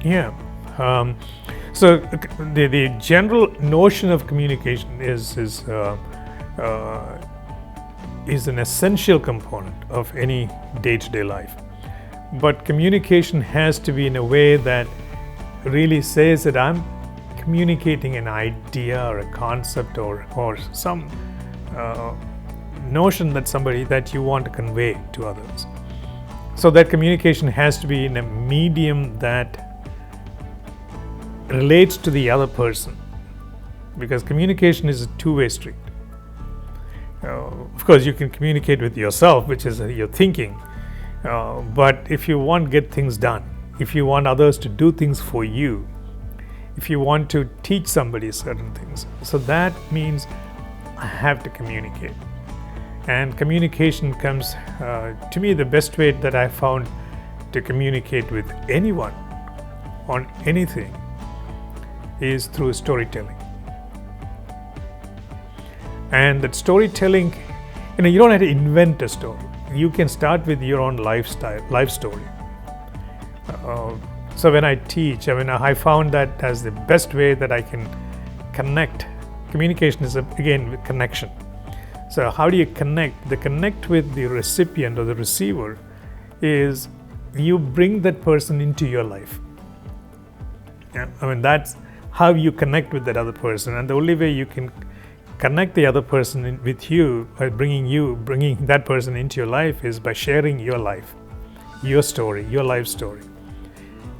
Yeah. So the general notion of communication is an essential component of any day-to-day life. But communication has to be in a way that really says that I'm communicating an idea or a concept or some notion that you want to convey to others. So that communication has to be in a medium that relates to the other person, because communication is a two-way street. Of course, you can communicate with yourself, which is your thinking, but if you want to get things done, if you want others to do things for you, if you want to teach somebody certain things, so that means I have to communicate. And communication comes, to me, the best way that I found to communicate with anyone on anything is through storytelling. And that storytelling, you don't have to invent a story. You can start with your own life story. So when I teach, I found that as the best way that I can connect. Communication is, again, with connection. So how do you connect? The connect with the recipient or the receiver is you bring that person into your life. Yeah, that's how you connect with that other person. And the only way you can connect the other person with you, by bringing that person into your life, is by sharing your life, your story, your life story,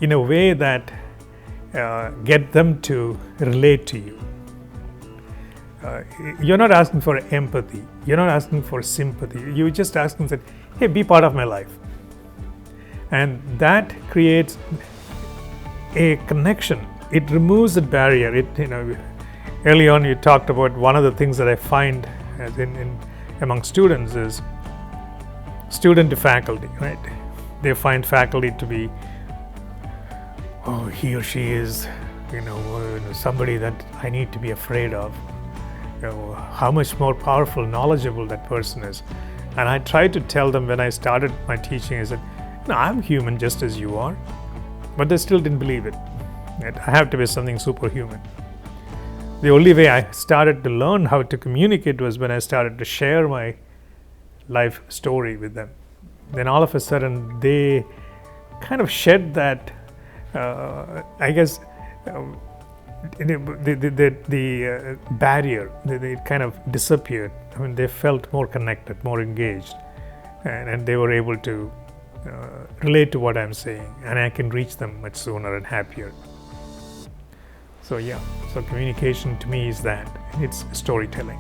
in a way that get them to relate to you. You're not asking for empathy. You're not asking for sympathy. You're just asking that, hey, be part of my life. And that creates a connection. It removes the barrier. Early on you talked about one of the things that I find among students is student to faculty, right? They find faculty to be, he or she is, somebody that I need to be afraid of. How much more powerful, knowledgeable that person is. And I tried to tell them when I started my teaching is that, no, I'm human just as you are. But they still didn't believe it. I have to be something superhuman. The only way I started to learn how to communicate was when I started to share my life story with them. Then all of a sudden they kind of shed that, the barrier, it kind of disappeared. They felt more connected, more engaged, and they were able to relate to what I'm saying, and I can reach them much sooner and happier. So communication to me is that, it's storytelling.